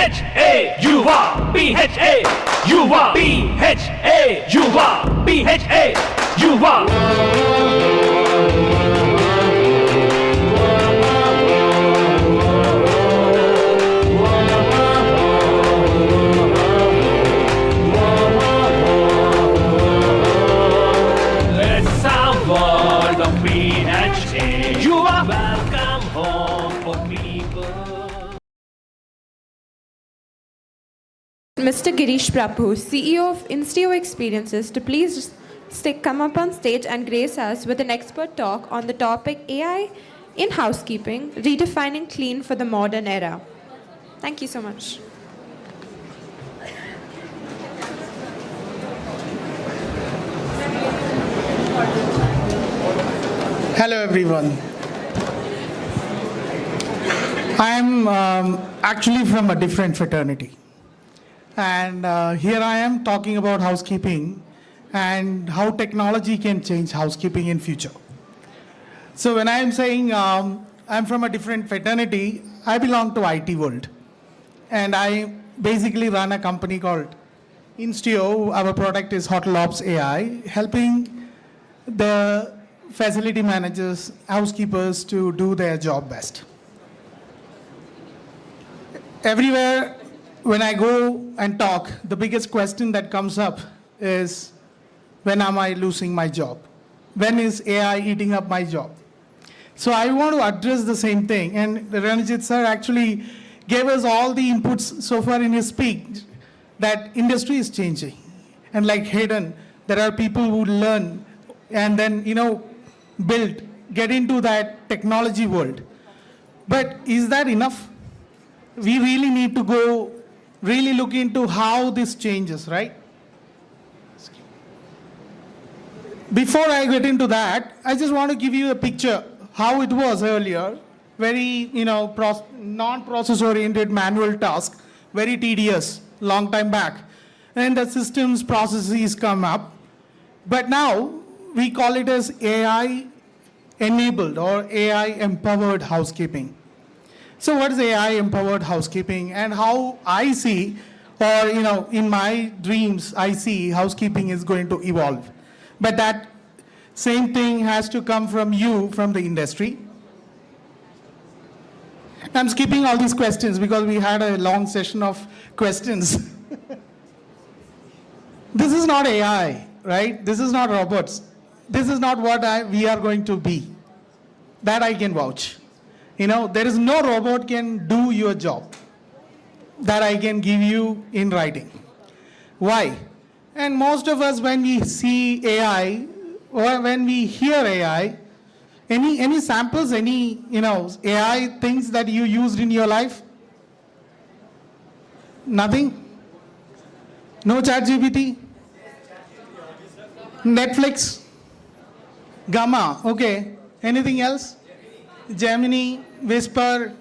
PHA YUVA, PHA YUVA, PHA YUVA, PHA YUVA. Welcome home for people. Mr. Girish Prabhu, CEO of Instio Experiences, to please come up on stage and grace us with an expert talk on the topic AI in housekeeping, redefining clean for the modern era. Thank you so much. Hello everyone. I am actually from a different fraternity, and here I am talking about housekeeping and how technology can change housekeeping in future. So when I am saying I'm from a different fraternity, I belong to IT world, and I basically run a company called Instio. Our product is Hotel Ops AI, helping the facility managers, housekeepers to do their job best. Everywhere when I go and talk, the biggest question that comes up is, when am I losing my job? When is AI eating up my job? So I want to address the same thing, and Ranjit sir actually gave us all the inputs so far in his speech that industry is changing. And like Hayden, there are people who learn and then, build, get into that technology world. But is that enough? We really need to go really look into how this changes, right? Before I get into that, I just want to give you a picture how it was earlier. Very, non-process oriented manual task, very tedious, long time back. And the systems processes come up. But now we call it as AI enabled or AI empowered housekeeping. So what is AI empowered housekeeping, and how I see, or in my dreams, I see housekeeping is going to evolve. But that same thing has to come from you, from the industry. I'm skipping all these questions because we had a long session of questions. This is not AI, right? This is not robots. This is not what we are going to be. That I can vouch. There is no robot can do your job that I can give you in writing. Why? And most of us, when we see AI or when we hear AI, any samples, any AI things that you used in your life? Nothing? No ChatGPT? Netflix? Gamma? Okay. Anything else? Gemini, Whisper.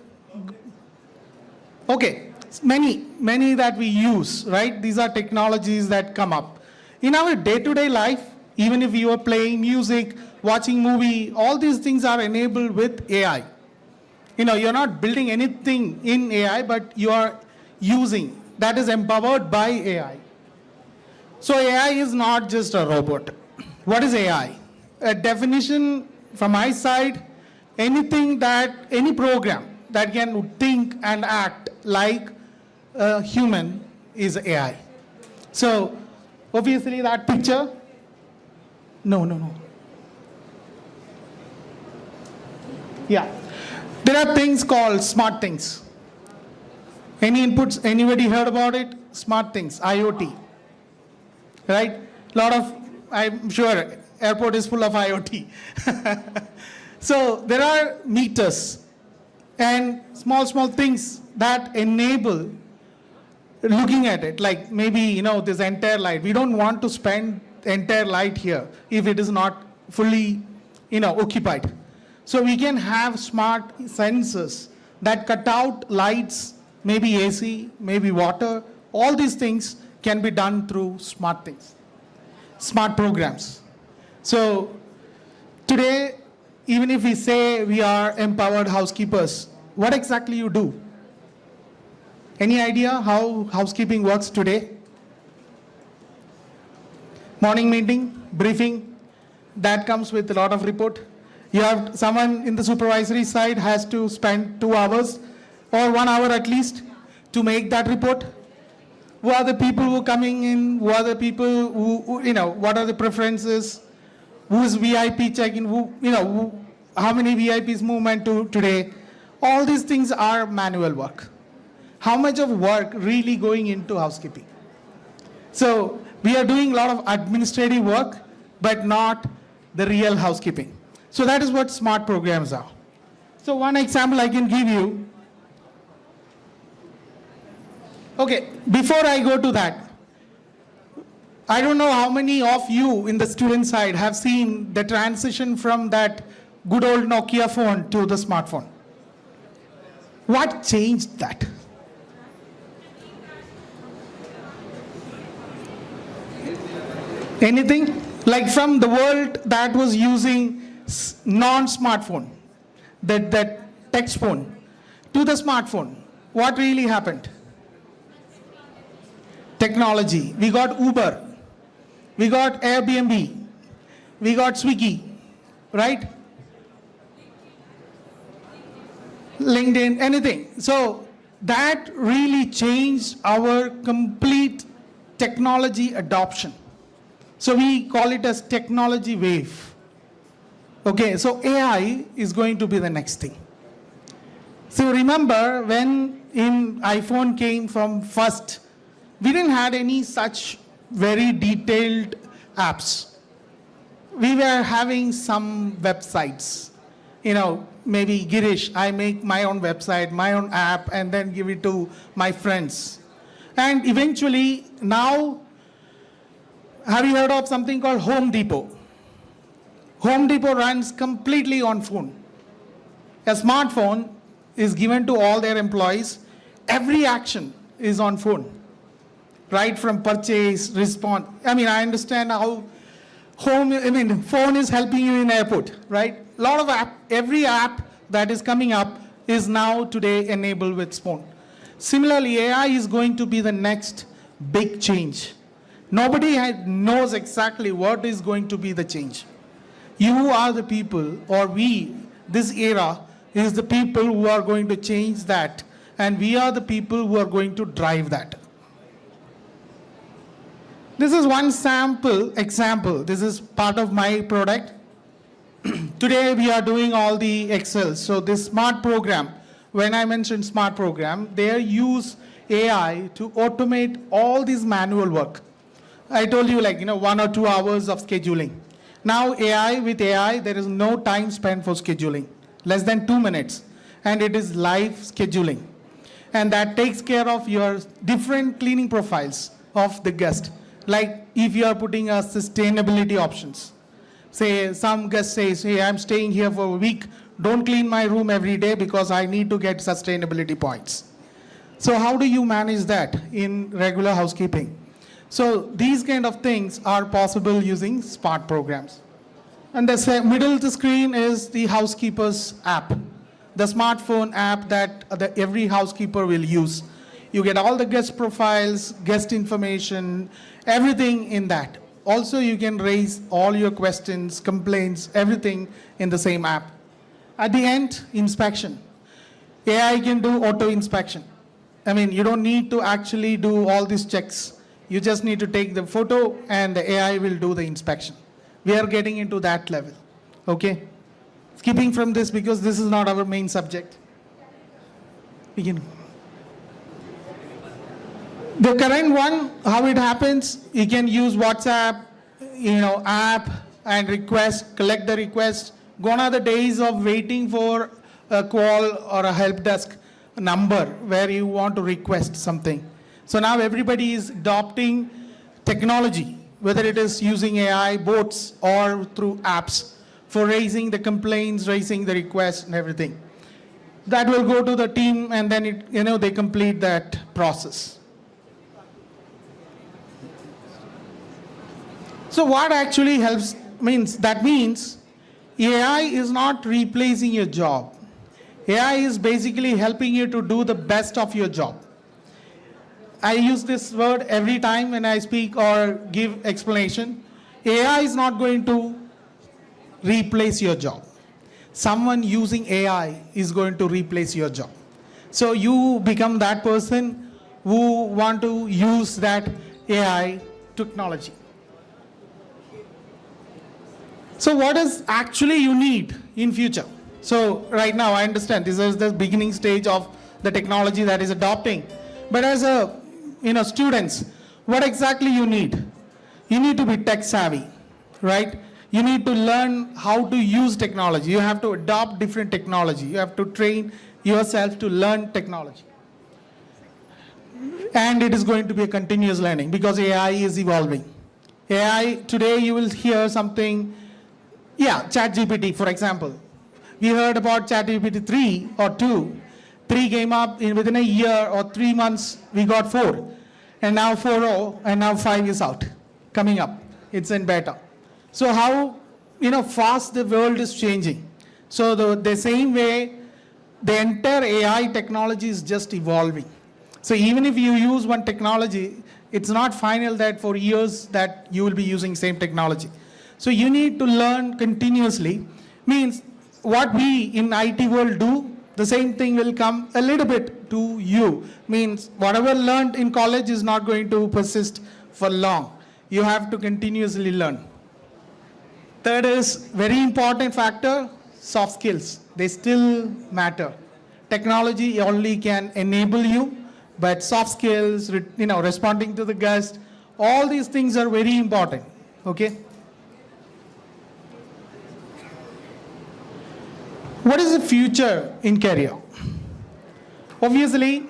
Okay, many that we use, right? These are technologies that come up. In our day-to-day life, even if you are playing music, watching movie, all these things are enabled with AI. You're not building anything in AI, but you are using. That is empowered by AI. So AI is not just a robot. What is AI? A definition from my side, any program that can think and act like a human is AI. So obviously that picture, no. Yeah, there are things called smart things. Any inputs, anybody heard about it? Smart things, IoT, right? I'm sure airport is full of IoT. So there are meters and small things that enable looking at it, like maybe, this entire light. We don't want to spend the entire light here if it is not fully, occupied. So we can have smart sensors that cut out lights, maybe AC, maybe water. All these things can be done through smart things, smart programs. So today, even if we say we are empowered housekeepers, what exactly you do? Any idea how housekeeping works today? Morning meeting, briefing, that comes with a lot of report. You have someone in the supervisory side has to spend 2 hours or 1 hour at least to make that report. Who are the people who are coming in? Who are the people who what are the preferences? Who's VIP check-in? How many VIPs movement to today? All these things are manual work. How much of work really going into housekeeping? So we are doing a lot of administrative work, but not the real housekeeping. So that is what smart programs are. So one example I can give you. Okay, before I go to that, I don't know how many of you in the student side have seen the transition from that good old Nokia phone to the smartphone. What changed that? Anything? Like from the world that was using non-smartphone, that text phone, to the smartphone, what really happened? Technology. We got Uber, we got Airbnb, we got Swiggy, right? LinkedIn, anything. So that really changed our complete technology adoption. So we call it as technology wave. Okay, so AI is going to be the next thing. So remember when iPhone came from first, we didn't have any such very detailed apps. We were having some websites. Maybe Girish, I make my own website, my own app, and then give it to my friends. And eventually, now, have you heard of something called Home Depot? Home Depot runs completely on phone. A smartphone is given to all their employees. Every action is on phone. Right from purchase, response. I understand how phone is helping you in airport, right? Every app that is coming up is now today enabled with phone. Similarly, AI is going to be the next big change. Nobody knows exactly what is going to be the change. You are the people, or we, this era, is the people who are going to change that, and we are the people who are going to drive that. This is one example. This is part of my product. Today we are doing all the Excel. So this smart program, when I mentioned smart program, they use AI to automate all this manual work. I told you 1 or 2 hours of scheduling. Now with AI, there is no time spent for scheduling, less than 2 minutes. And it is live scheduling. And that takes care of your different cleaning profiles of the guest. Like if you are putting a sustainability options. Say some guest says, hey, I'm staying here for a week. Don't clean my room every day because I need to get sustainability points. So how do you manage that in regular housekeeping? So these kind of things are possible using smart programs. And the middle of the screen is the Housekeepers app, the smartphone app that every housekeeper will use. You get all the guest profiles, guest information, everything in that. Also, you can raise all your questions, complaints, everything in the same app. At the end, inspection. AI can do auto inspection. You don't need to actually do all these checks. You just need to take the photo and the AI will do the inspection. We are getting into that level, okay? Skipping from this because this is not our main subject. Begin. The current one, how it happens, you can use WhatsApp, app and request, collect the request. Gone are the days of waiting for a call or a help desk number where you want to request something. So now everybody is adopting technology, whether it is using AI, bots, or through apps for raising the complaints, raising the requests and everything. That will go to the team and then they complete that process. So what actually helps that means AI is not replacing your job. AI is basically helping you to do the best of your job. I use this word every time when I speak or give explanation. AI is not going to replace your job. Someone using AI is going to replace your job. So you become that person who want to use that AI technology. So what is actually you need in future? So right now I understand this is the beginning stage of the technology that is adopting. But as a students, what exactly you need? You need to be tech savvy, right? You need to learn how to use technology. You have to adopt different technology. You have to train yourself to learn technology. And it is going to be a continuous learning because AI is evolving. AI, today you will hear something, ChatGPT, for example. We heard about ChatGPT 3 or 2. 3 came up within a year or 3 months, we got 4. And now 4.0, and now 5 is out, coming up. It's in beta. So how fast the world is changing. So the same way, the entire AI technology is just evolving. So even if you use one technology, it's not final that for years that you will be using same technology. So you need to learn continuously. Means what we in IT world do, the same thing will come a little bit to you. Means whatever learned in college is not going to persist for long. You have to continuously learn. Third is very important factor, soft skills. They still matter. Technology only can enable you, but soft skills, responding to the guest, all these things are very important, okay? What is the future in career? Obviously,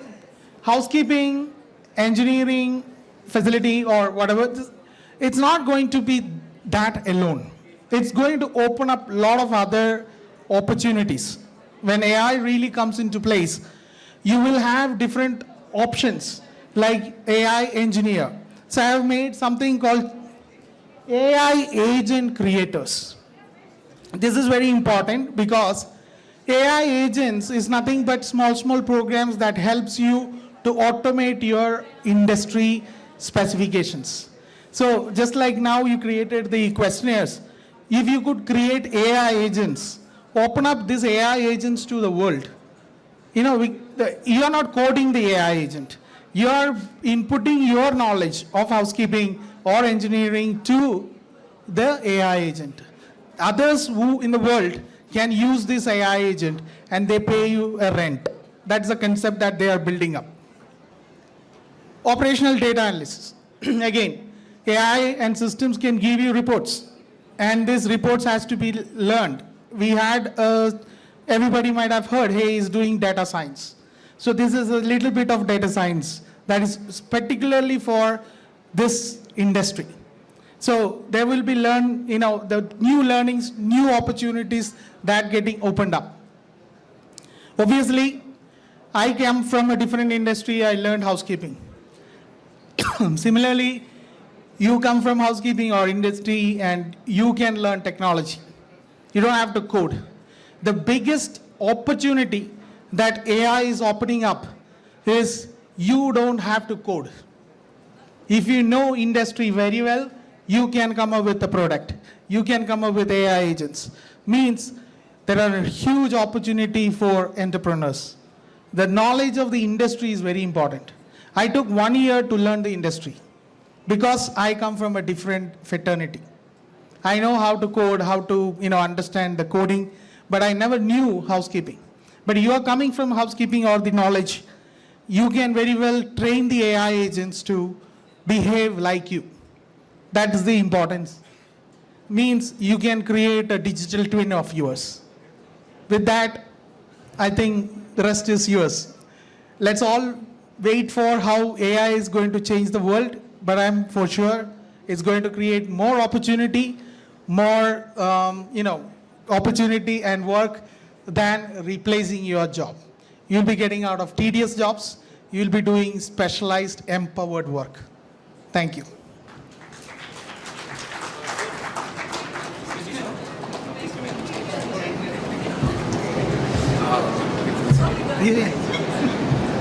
housekeeping, engineering, facility or whatever, it's not going to be that alone. It's going to open up a lot of other opportunities. When AI really comes into place, you will have different options like AI engineer. So I have made something called AI agent creators. This is very important because AI agents is nothing but small programs that helps you to automate your industry specifications. So just like now you created the questionnaires, if you could create AI agents, open up these AI agents to the world. You are not coding the AI agent. You are inputting your knowledge of housekeeping or engineering to the AI agent. Others who in the world can use this AI agent and they pay you a rent. That's the concept that they are building up. Operational data analysis. Again, AI and systems can give you reports, and these reports has to be learned. We had, everybody might have heard, hey, he's doing data science. So this is a little bit of data science that is particularly for this industry. So there will be the new learnings, new opportunities that getting opened up. Obviously, I come from a different industry. I learned housekeeping. Similarly, you come from housekeeping or industry and you can learn technology. You don't have to code. The biggest opportunity that AI is opening up is you don't have to code. If you know industry very well, you can come up with a product. You can come up with AI agents. Means there are a huge opportunity for entrepreneurs. The knowledge of the industry is very important. I took 1 year to learn the industry because I come from a different fraternity. I know how to code, how to understand the coding, but I never knew housekeeping. But you are coming from housekeeping or the knowledge, you can very well train the AI agents to behave like you. That is the importance. Means you can create a digital twin of yours. With that, I think the rest is yours. Let's all wait for how AI is going to change the world, but I'm for sure it's going to create more opportunity, more opportunity and work than replacing your job. You'll be getting out of tedious jobs. You'll be doing specialized, empowered work. Thank you. Yeah.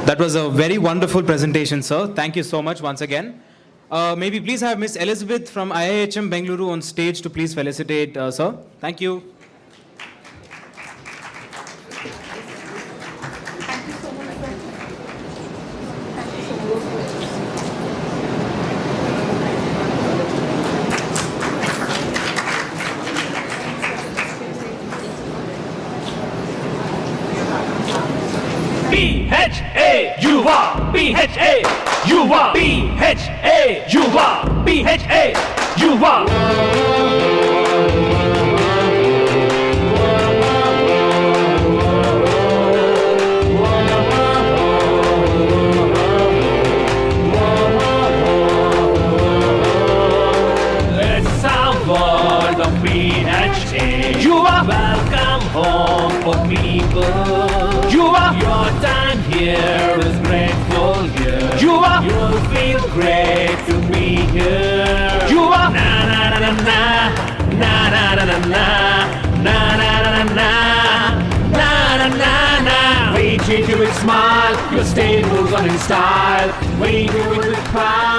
That was a very wonderful presentation, sir. Thank you so much once again. May we please have Miss Elizabeth from IIHM Bengaluru on stage to please felicitate, sir. Thank you. PHA YUVA, PHA YUVA, PHA YUVA, PHA YUVA. It's our world of PHA YUVA. Welcome home for people. YUVA, your time here is grateful here. YUVA, you'll feel great to be here. YUVA, na na na na na na na na na na na na na na na na. We treat you with smile, your stay moves on in style. We do it with pride.